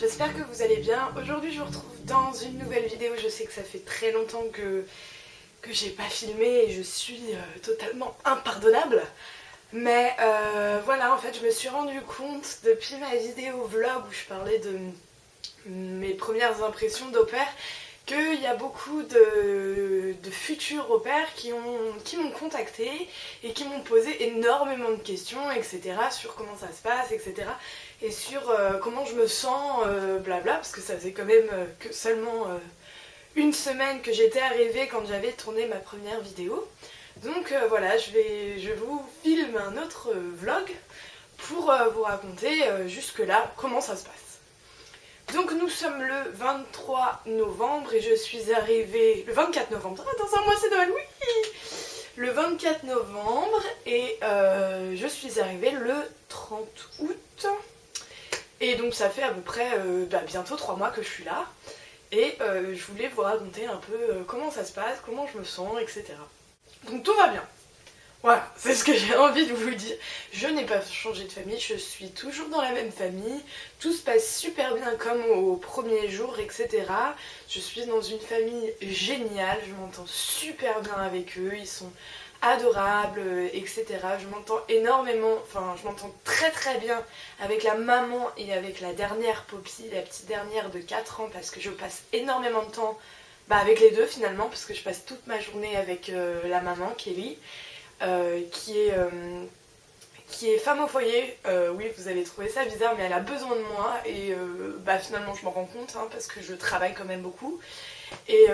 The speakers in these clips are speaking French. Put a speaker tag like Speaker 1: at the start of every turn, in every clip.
Speaker 1: j'espère que vous allez bien. Aujourd'hui je vous retrouve dans une nouvelle vidéo. Je sais que ça fait très longtemps que j'ai pas filmé et je suis totalement impardonnable. Mais voilà, en fait je me suis rendu compte depuis ma vidéo vlog où je parlais de mes premières impressions d'au pair qu'il y a beaucoup de futurs au pair qui m'ont contacté et qui m'ont posé énormément de questions, etc. sur comment ça se passe, etc. et sur comment je me sens, blabla, parce que ça faisait quand même que seulement une semaine que j'étais arrivée quand j'avais tourné ma première vidéo. Donc voilà, je vous filme un autre vlog pour vous raconter jusque-là comment ça se passe. Donc nous sommes le 23 novembre et je suis arrivée... Le 24 novembre, dans un mois c'est Noël, oui. Le 24 novembre et je suis arrivée le 30 août. Et donc ça fait à peu près bientôt 3 mois que je suis là. Et je voulais vous raconter un peu comment ça se passe, comment je me sens, etc. Donc tout va bien. Voilà, c'est ce que j'ai envie de vous dire. Je n'ai pas changé de famille, je suis toujours dans la même famille. Tout se passe super bien comme au premier jour, etc. Je suis dans une famille géniale, je m'entends super bien avec eux, ils sont adorables, etc. Je m'entends énormément, enfin je m'entends très très bien avec la maman et avec la dernière Poppy, la petite dernière de 4 ans, parce que je passe énormément de temps avec les deux finalement, parce que je passe toute ma journée avec la maman, Kelly. Qui est femme au foyer. Oui, vous allez trouver ça bizarre, mais elle a besoin de moi et finalement je m'en rends compte parce que je travaille quand même beaucoup et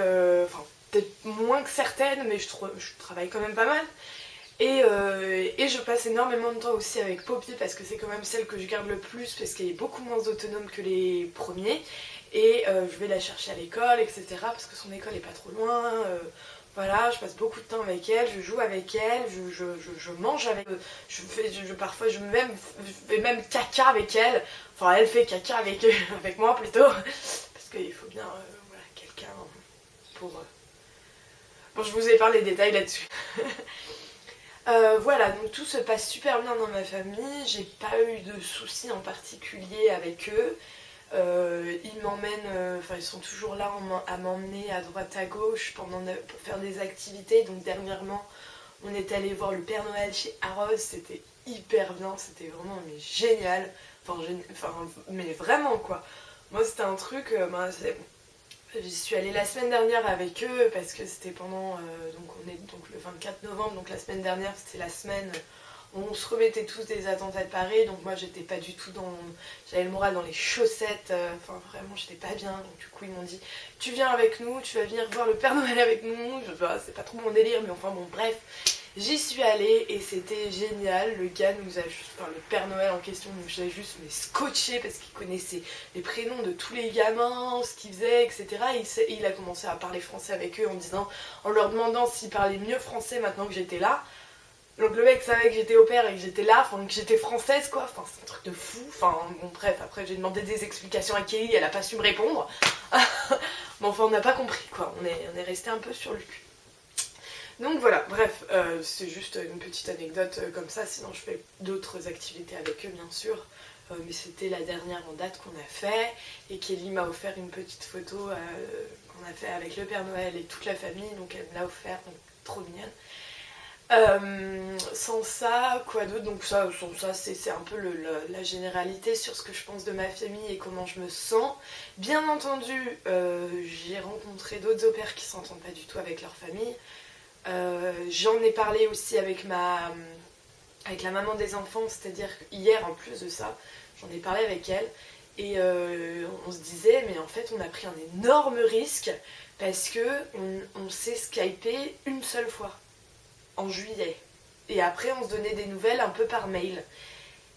Speaker 1: enfin peut-être moins que certaines, mais je travaille quand même pas mal et je passe énormément de temps aussi avec Poppy parce que c'est quand même celle que je garde le plus parce qu'elle est beaucoup moins autonome que les premiers et je vais la chercher à l'école, etc. parce que son école est pas trop loin. Voilà, je passe beaucoup de temps avec elle, je joue avec elle, je mange avec elle, parfois je fais même caca avec elle, enfin elle fait caca avec moi plutôt, parce qu'il faut bien voilà, quelqu'un pour... Bon, je vous ai parlé des détails là-dessus. Voilà, donc tout se passe super bien dans ma famille, j'ai pas eu de soucis en particulier avec eux. Ils m'emmènent, ils sont toujours là à m'emmener à droite à gauche pour faire des activités. Donc dernièrement on est allé voir le Père Noël chez Arros, c'était hyper bien, c'était vraiment génial, mais vraiment quoi. Moi c'était un truc, j'y suis allée la semaine dernière avec eux parce que c'était pendant, donc on est donc le 24 novembre, donc la semaine dernière c'était la semaine... On se remettait tous des attentats de Paris, donc moi j'étais pas du tout dans... J'avais le moral dans les chaussettes, enfin vraiment j'étais pas bien, donc du coup ils m'ont dit tu viens avec nous, tu vas venir voir le Père Noël avec nous, c'est pas trop mon délire, mais enfin bon bref, j'y suis allée et c'était génial, le gars nous a juste, le Père Noël en question nous a juste scotché parce qu'il connaissait les prénoms de tous les gamins, ce qu'ils faisaient, etc. Et il a commencé à parler français avec eux en leur demandant s'ils parlaient mieux français maintenant que j'étais là. Donc le mec savait que j'étais au pair et que j'étais là, que j'étais française quoi, c'est un truc de fou, bon bref, après j'ai demandé des explications à Kelly, elle a pas su me répondre. Mais enfin on n'a pas compris quoi, on est resté un peu sur le cul. Donc voilà, bref, c'est juste une petite anecdote comme ça, sinon je fais d'autres activités avec eux bien sûr. Mais c'était la dernière en date qu'on a fait et Kelly m'a offert une petite photo qu'on a fait avec le Père Noël et toute la famille, donc elle me l'a offert, donc trop mignonne. Sans ça, quoi d'autre? Donc ça c'est un peu la généralité sur ce que je pense de ma famille et comment je me sens. Bien entendu, j'ai rencontré d'autres au pairs qui s'entendent pas du tout avec leur famille. J'en ai parlé aussi avec la maman des enfants, c'est-à-dire hier en plus de ça, j'en ai parlé avec elle. Et on se disait, mais en fait on a pris un énorme risque parce que on s'est skypé une seule fois. En juillet. Et après on se donnait des nouvelles un peu par mail.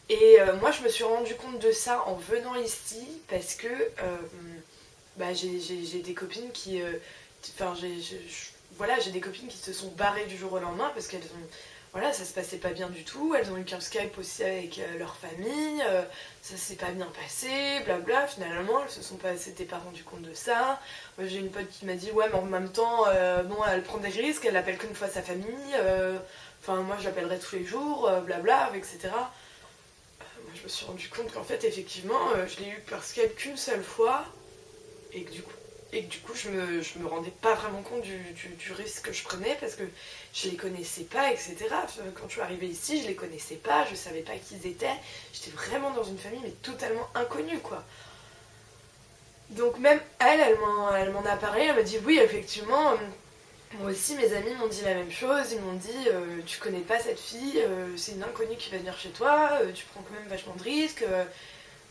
Speaker 1: Et moi je me suis rendu compte de ça en venant ici parce que j'ai des copines qui... j'ai des copines qui se sont barrées du jour au lendemain parce qu'elles ont... Voilà, ça se passait pas bien du tout, elles ont eu qu'un Skype aussi avec leur famille, ça s'est pas bien passé, blabla, finalement elles s'étaient pas rendues compte de ça. Moi j'ai une pote qui m'a dit ouais mais en même temps, elle prend des risques, elle appelle qu'une fois sa famille, moi je l'appellerai tous les jours, blabla, etc. moi je me suis rendu compte qu'en fait effectivement je l'ai eu par Skype qu'une seule fois et que du coup je me rendais pas vraiment compte du risque que je prenais parce que je les connaissais pas, etc. Quand je suis arrivée ici, je les connaissais pas, je savais pas qui ils étaient, j'étais vraiment dans une famille mais totalement inconnue quoi. Donc même elle m'en a parlé, elle m'a dit oui effectivement, moi aussi mes amis m'ont dit la même chose, ils m'ont dit tu connais pas cette fille, c'est une inconnue qui va venir chez toi, tu prends quand même vachement de risques.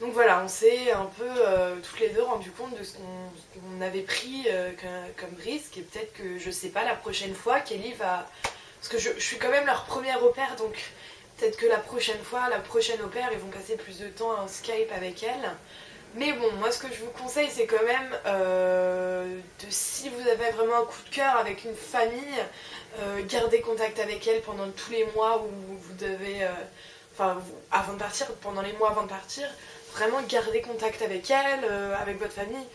Speaker 1: Donc voilà, on s'est un peu toutes les deux rendu compte de ce qu'on avait pris comme risque et peut-être que je sais pas la prochaine fois Kelly va... Parce que je suis quand même leur première au pair donc peut-être que la prochaine fois, la prochaine au pair, ils vont passer plus de temps en Skype avec elle. Mais bon, moi ce que je vous conseille c'est quand même si vous avez vraiment un coup de cœur avec une famille, gardez contact avec elle pendant tous les mois où vous devez... avant de partir, pendant les mois avant de partir, vraiment gardez contact avec elle, avec votre famille.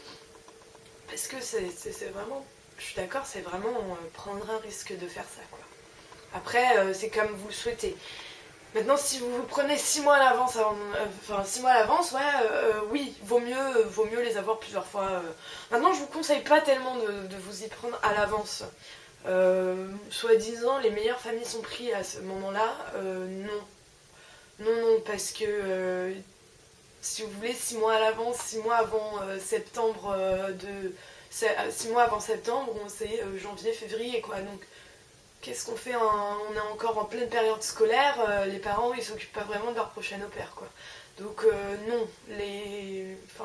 Speaker 1: Parce que c'est vraiment, je suis d'accord, c'est vraiment prendre un risque de faire ça quoi. Après, c'est comme vous le souhaitez. Maintenant, si vous vous prenez 6 mois à l'avance, 6 mois à l'avance, oui, vaut mieux les avoir plusieurs fois. Maintenant, je vous conseille pas tellement de vous y prendre à l'avance. Soi-disant, les meilleures familles sont prises à ce moment-là. Non. Non, parce que si vous voulez, 6 mois à l'avance, 6 mois avant septembre, 6 mois avant septembre, c'est janvier, février, quoi. Donc, qu'est-ce qu'on fait on est encore en pleine période scolaire, les parents ils s'occupent pas vraiment de leur prochaine au pair quoi. Donc non,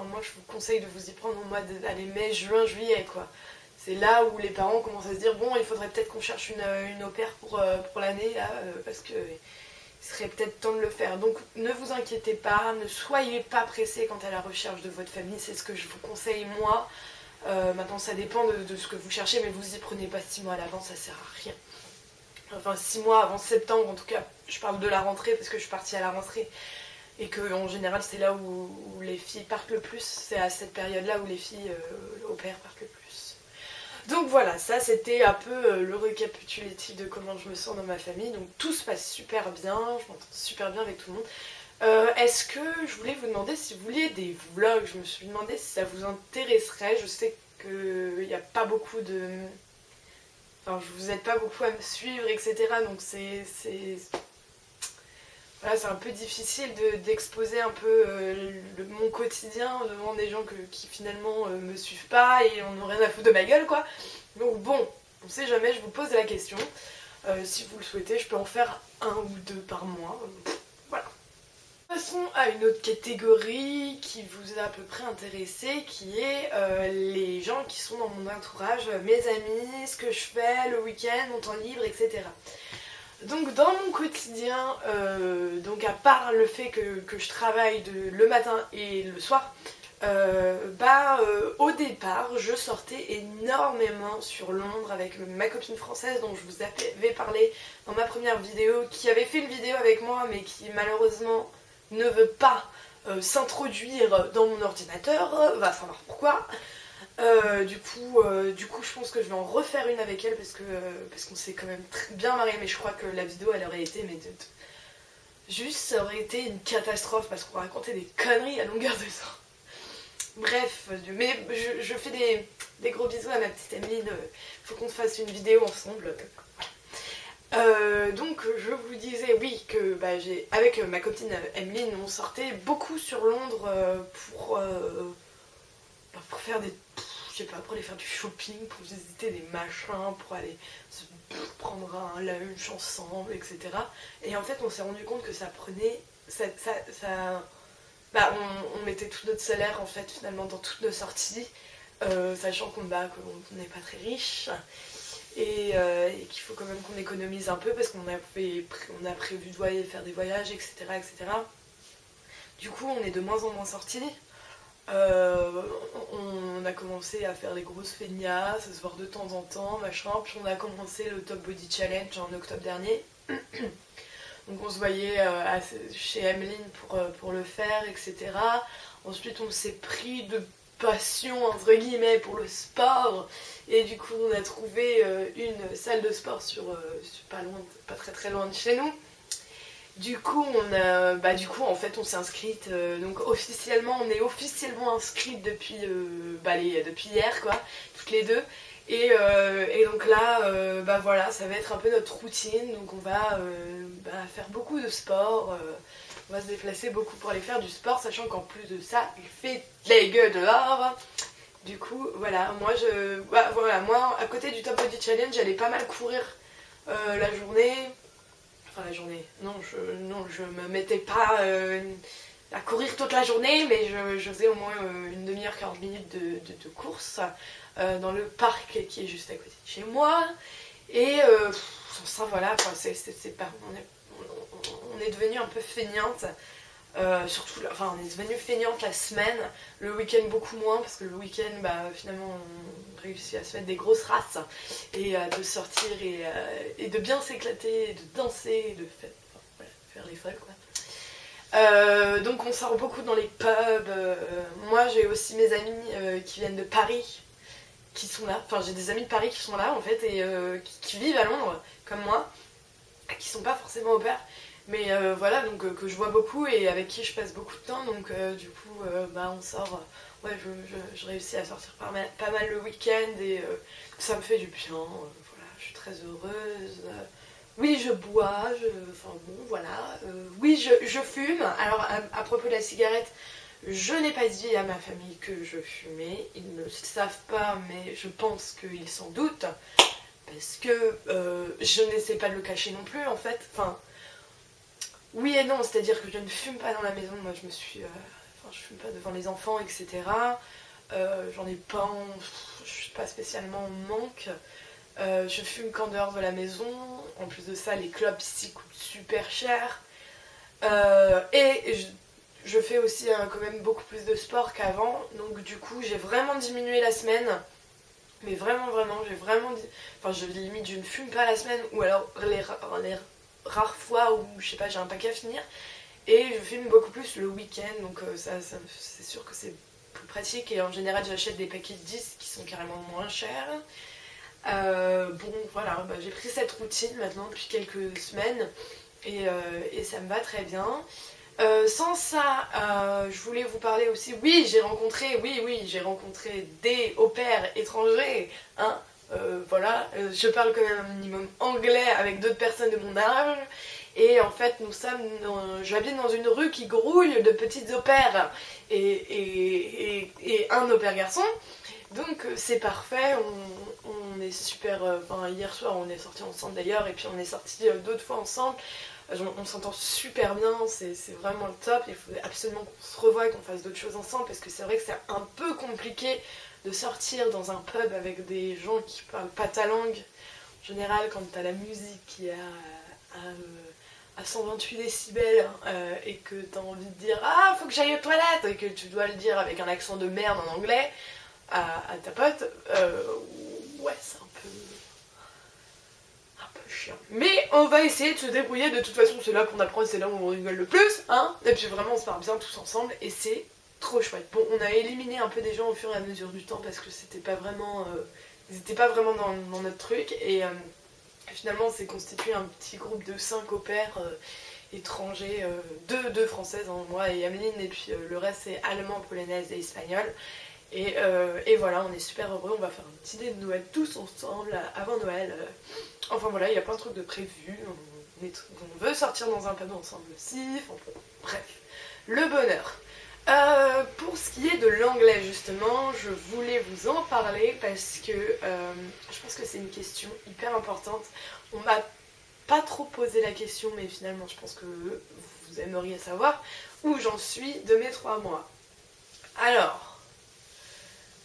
Speaker 1: moi je vous conseille de vous y prendre au mois de mai, juin, juillet quoi. C'est là où les parents commencent à se dire bon il faudrait peut-être qu'on cherche une au pair pour l'année là, parce que il serait peut-être temps de le faire. Donc ne vous inquiétez pas, ne soyez pas pressés quant à la recherche de votre famille, c'est ce que je vous conseille moi. Maintenant ça dépend de ce que vous cherchez mais vous y prenez pas 6 mois à l'avance, ça sert à rien. Enfin 6 mois avant septembre en tout cas, je parle de la rentrée parce que je suis partie à la rentrée et que en général c'est là où les filles partent le plus, c'est à cette période là où les filles au pair partent le plus. Donc voilà, ça c'était un peu le récapitulatif de comment je me sens dans ma famille, donc tout se passe super bien, je m'entends super bien avec tout le monde. Est-ce que je voulais vous demander si vous vouliez des vlogs, je me suis demandé si ça vous intéresserait, je sais qu'il n'y a pas beaucoup de... Enfin, je vous aide pas beaucoup à me suivre, etc. Donc voilà, c'est un peu difficile d'exposer un peu mon quotidien devant des gens qui finalement me suivent pas et on n'a rien à foutre de ma gueule quoi. Donc bon, on sait jamais, je vous pose la question. Si vous le souhaitez, je peux en faire un ou deux par mois. Voilà. Passons à une autre catégorie qui vous a à peu près intéressé, qui est les gens qui sont dans mon entourage, mes amis, ce que je fais le week-end, mon temps libre, etc. Donc dans mon quotidien, donc à part le fait que je travaille le matin et le soir, au départ je sortais énormément sur Londres avec ma copine française dont je vous avais parlé dans ma première vidéo, qui avait fait une vidéo avec moi mais qui malheureusement ne veut pas s'introduire dans mon ordinateur, va savoir pourquoi. Du coup, je pense que je vais en refaire une avec elle parce qu'on s'est quand même très bien marré, mais je crois que la vidéo elle aurait été juste ça aurait été une catastrophe parce qu'on racontait des conneries à longueur de temps. Bref, mais je fais des gros bisous à ma petite Emeline, faut qu'on fasse une vidéo ensemble. Donc je vous disais oui que avec ma copine Emeline on sortait beaucoup sur Londres pour faire je sais pas, pour aller faire du shopping, pour visiter des machins, pour aller se prendre un lunch ensemble, etc. Et en fait on s'est rendu compte que ça prenait, on mettait tout notre salaire en fait finalement dans toutes nos sorties, sachant qu'on n'est pas très riche. Et qu'il faut quand même qu'on économise un peu parce qu'on a prévu de faire des voyages, etc., etc. Du coup, on est de moins en moins sortis. On a commencé à faire des grosses feignasses, à se voir de temps en temps, machin. Puis on a commencé le Top Body Challenge en octobre dernier. Donc on se voyait chez Emeline pour le faire, etc. Ensuite, on s'est pris de passion entre guillemets pour le sport et du coup on a trouvé une salle de sport pas très très loin de chez nous Du coup, en fait, on s'est inscrite. Donc officiellement, on est officiellement inscrite depuis, depuis hier, quoi, toutes les deux. Et donc là, voilà, ça va être un peu notre routine. Donc on va faire beaucoup de sport. On va se déplacer beaucoup pour aller faire du sport, sachant qu'en plus de ça, il fait les gueux dehors. Du coup, voilà, moi, à côté du Top Body Challenge, j'allais pas mal courir la journée. Enfin, la journée. Non, je me mettais pas à courir toute la journée, mais je faisais au moins une demi-heure, 40 minutes de course dans le parc qui est juste à côté de chez moi. Et sans ça, voilà, quoi, c'est pas, on est devenu un peu feignante. On est devenu feignante la semaine, le week-end beaucoup moins, parce que le week-end, finalement, on réussit à se mettre des grosses races et de sortir et de bien s'éclater, et de danser, et de faire les folles, quoi. Donc on sort beaucoup dans les pubs. Moi, j'ai aussi mes amis qui viennent de Paris, qui sont là. Enfin, j'ai des amis de Paris qui sont là, en fait, et qui vivent à Londres, comme moi, qui sont pas forcément au pair. Mais voilà, donc que je vois beaucoup et avec qui je passe beaucoup de temps, donc du coup, on sort. Ouais, je réussis à sortir pas mal le week-end et ça me fait du bien. Voilà, je suis très heureuse. Oui, je bois, enfin bon, voilà. Oui, je fume. Alors, à propos de la cigarette, je n'ai pas dit à ma famille que je fumais. Ils ne le savent pas, mais je pense qu'ils s'en doutent. Parce que je n'essaie pas de le cacher non plus, en fait. Enfin. Oui et non, c'est-à-dire que je ne fume pas dans la maison, moi je fume pas devant les enfants, etc. J'en ai pas, je suis pas spécialement en manque. Je fume qu'en dehors de la maison, en plus de ça les clubs ici coûtent super cher. Je fais aussi quand même beaucoup plus de sport qu'avant, donc du coup j'ai vraiment diminué la semaine. Mais vraiment, j'ai vraiment dit. Enfin, limite, je ne fume pas la semaine, ou alors les rares fois où, je sais pas, j'ai un paquet à finir. Et je fume beaucoup plus le week-end, donc c'est sûr que c'est plus pratique. Et en général, j'achète des paquets de 10 qui sont carrément moins chers. Bon, voilà, j'ai pris cette routine maintenant depuis quelques semaines. Et ça me va très bien. Sans ça, je voulais vous parler aussi. Oui, j'ai rencontré des au-pairs étrangers. Hein, voilà, je parle quand même un minimum anglais avec d'autres personnes de mon âge. Et en fait, j'habite dans une rue qui grouille de petites au-pairs et un au-pair garçon. Donc c'est parfait, on est super. Hier soir, on est sortis ensemble d'ailleurs, et puis on est sortis d'autres fois ensemble. On s'entend super bien, c'est vraiment le top. Il faut absolument qu'on se revoie et qu'on fasse d'autres choses ensemble parce que c'est vrai que c'est un peu compliqué de sortir dans un pub avec des gens qui parlent pas ta langue. En général, quand t'as la musique qui est à 128 décibels et que t'as envie de dire ah faut que j'aille aux toilettes et que tu dois le dire avec un accent de merde en anglais à ta pote, ouais c'est un peu chiant. Mais on va essayer de se débrouiller, de toute façon c'est là qu'on apprend, c'est là où on rigole le plus, hein. Et puis vraiment on se parle bien tous ensemble et c'est trop chouette. Bon, on a éliminé un peu des gens au fur et à mesure du temps parce que c'était pas vraiment, ils étaient pas vraiment dans notre truc et finalement on s'est constitué un petit groupe de 5 au pair étrangers, deux françaises, hein, moi et Ameline, et puis le reste c'est allemand, polonaise et espagnol. Et voilà, on est super heureux, on va faire un petit dîner de Noël tous ensemble avant Noël. Enfin voilà, il y a plein de trucs de prévus, on veut sortir dans un panneau ensemble aussi, enfin, bon, bref, le bonheur. Pour ce qui est de l'anglais justement, je voulais vous en parler parce que je pense que c'est une question hyper importante. On m'a pas trop posé la question, mais finalement je pense que vous aimeriez savoir où j'en suis de mes 3 mois. Alors,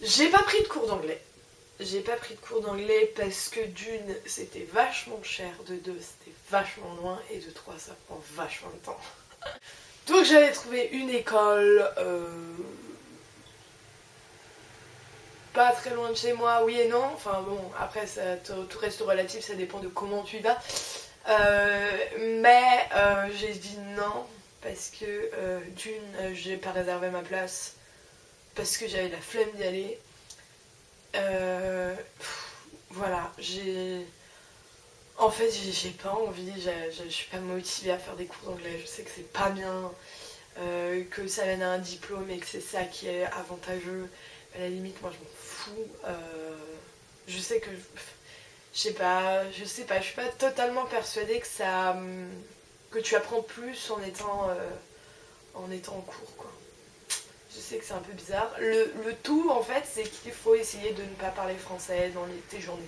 Speaker 1: j'ai pas pris de cours d'anglais. J'ai pas pris de cours d'anglais parce que d'une, c'était vachement cher, de deux, c'était vachement loin, et de trois, ça prend vachement de temps. Donc j'avais trouvé une école pas très loin de chez moi, oui et non. Enfin bon, après tout reste relatif, ça dépend de comment tu y vas. Mais j'ai dit non parce que d'une, j'ai pas réservé ma place parce que j'avais la flemme d'y aller. Voilà, En fait, j'ai pas envie, je suis pas motivée à faire des cours d'anglais, je sais que c'est pas bien, que ça mène à un diplôme et que c'est ça qui est avantageux. À la limite, moi je m'en fous. Je sais que, je sais pas, je suis pas totalement persuadée que que tu apprends plus en étant en cours, quoi. Je sais que c'est un peu bizarre. Le tout, en fait, c'est qu'il faut essayer de ne pas parler français dans tes journées.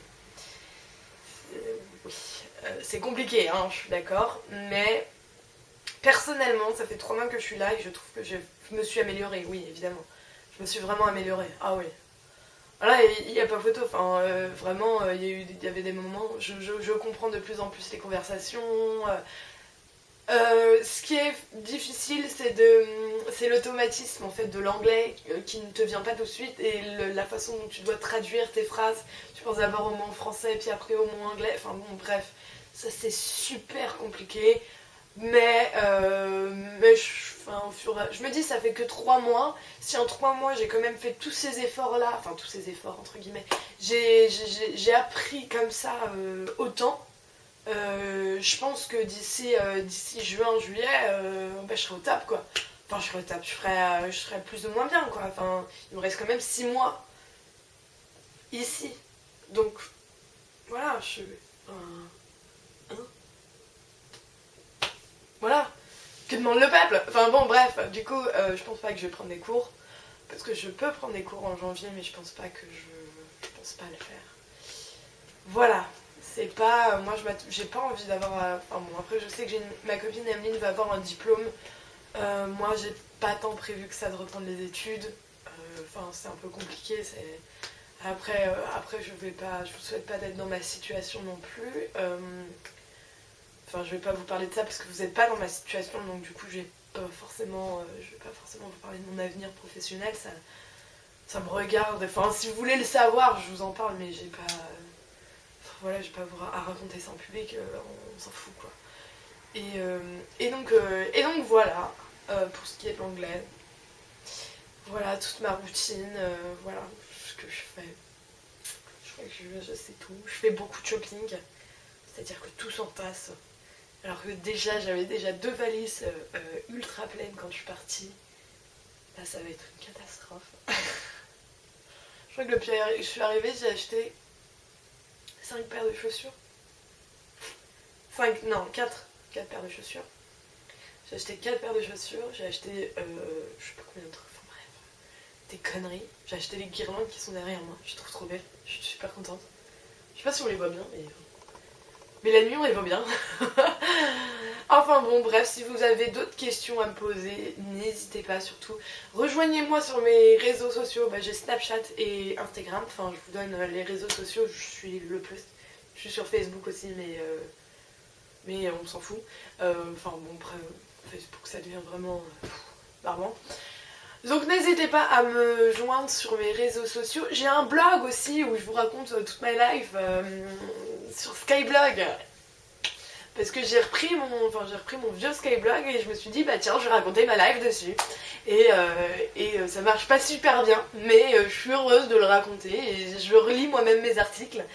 Speaker 1: Oui, c'est compliqué, hein, je suis d'accord, mais personnellement, ça fait 3 mois que je suis là et je trouve que je me suis améliorée, oui, évidemment. Je me suis vraiment améliorée, ah oui. Voilà, il n'y a pas photo, enfin, vraiment, il y avait des moments, je comprends de plus en plus les conversations. Ce qui est difficile, c'est l'automatisme en fait de l'anglais qui ne te vient pas tout de suite et la façon dont tu dois traduire tes phrases. Tu penses d'abord au mot français puis après au mot anglais. Enfin bon, bref, ça c'est super compliqué. Mais je me dis ça fait que 3 mois. Si en 3 mois j'ai quand même fait tous ces efforts là, enfin tous ces efforts entre guillemets, j'ai appris comme ça autant. Je pense que d'ici juin, juillet, bah, je serai au top quoi. Enfin, je serai au top, je serai plus ou moins bien quoi. Enfin, il me reste quand même 6 mois ici. Donc, voilà, hein, voilà. Que demande le peuple? Enfin bon, bref, du coup, je pense pas que je vais prendre des cours. Parce que je peux prendre des cours en janvier, mais je pense pas je pense pas le faire. Voilà. C'est pas. Moi, j'ai pas envie d'avoir. Enfin bon, après, je sais que ma copine Emeline va avoir un diplôme. Moi, j'ai pas tant prévu que ça de reprendre les études. Enfin, c'est un peu compliqué. Après, je vous souhaite pas d'être dans ma situation non plus. Enfin, je vais pas vous parler de ça parce que vous n'êtes pas dans ma situation, donc du coup, je vais pas forcément vous parler de mon avenir professionnel. Ça me regarde. Enfin, si vous voulez le savoir, je vous en parle, mais j'ai pas. Voilà, j'ai pas à raconter ça en public, on s'en fout quoi. Et donc voilà, pour ce qui est de l'anglais. Voilà toute ma routine, voilà ce que je fais. Je crois que je sais tout. Je fais beaucoup de shopping, c'est-à-dire que tout s'entasse. Alors que j'avais déjà 2 valises ultra pleines quand je suis partie. Là, ça va être une catastrophe. Je crois que depuis que je suis arrivée, j'ai acheté 5 paires de chaussures. 5, non, 4 paires de chaussures. J'ai acheté 4 paires de chaussures, j'ai acheté, je sais pas combien d'autres, enfin bref, des conneries. J'ai acheté les guirlandes qui sont derrière moi, je les trouve trop belles, je suis super contente. Je sais pas si on les voit bien, mais la nuit on les voit bien. Enfin bon, bref, si vous avez d'autres questions à me poser, n'hésitez pas surtout. Rejoignez-moi sur mes réseaux sociaux, bah, j'ai Snapchat et Instagram, enfin je vous donne les réseaux sociaux, je suis le plus. Je suis sur Facebook aussi, mais on s'en fout. Enfin bon, après, Facebook ça devient vraiment barbant. Donc n'hésitez pas à me joindre sur mes réseaux sociaux. J'ai un blog aussi où je vous raconte toute ma life sur Skyblog. Parce que j'ai repris mon vieux Skyblog et je me suis dit bah tiens je vais raconter ma life dessus. Et ça marche pas super bien, mais je suis heureuse de le raconter et je relis moi-même mes articles.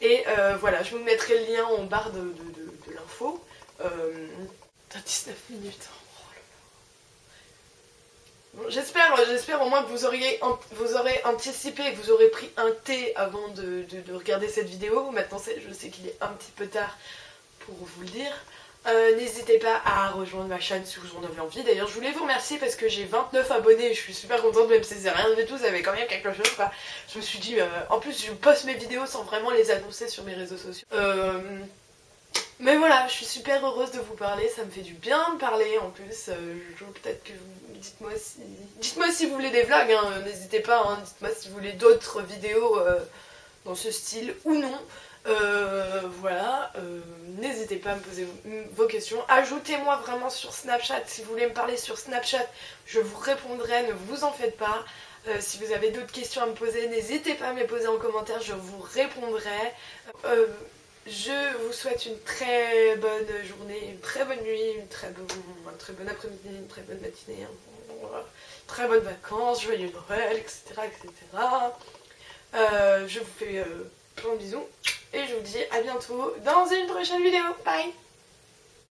Speaker 1: Et voilà, je vous mettrai le lien en barre de l'info. 19 minutes. Bon, j'espère au moins que vous aurez anticipé, que vous aurez pris un thé avant de regarder cette vidéo. Maintenant je sais qu'il est un petit peu tard pour vous le dire. N'hésitez pas à rejoindre ma chaîne si vous en avez envie. D'ailleurs je voulais vous remercier parce que j'ai 29 abonnés et je suis super contente, même si c'est rien du tout, ça avait quand même quelque chose quoi. Je me suis dit, en plus je poste mes vidéos sans vraiment les annoncer sur mes réseaux sociaux. Mais voilà, je suis super heureuse de vous parler, ça me fait du bien de parler en plus. Peut-être que dites-moi si vous voulez des vlogs, hein, n'hésitez pas, hein, dites-moi si vous voulez d'autres vidéos dans ce style ou non. Voilà, n'hésitez pas à me poser vos questions. Ajoutez-moi vraiment sur Snapchat, si vous voulez me parler sur Snapchat, je vous répondrai, ne vous en faites pas. Si vous avez d'autres questions à me poser, n'hésitez pas à me les poser en commentaire, je vous répondrai. Je vous souhaite une très bonne journée, une très bonne nuit, un très bon après-midi, une très bonne matinée, très bonnes vacances, joyeux Noël, etc. etc. Je vous fais plein de bisous et je vous dis à bientôt dans une prochaine vidéo. Bye!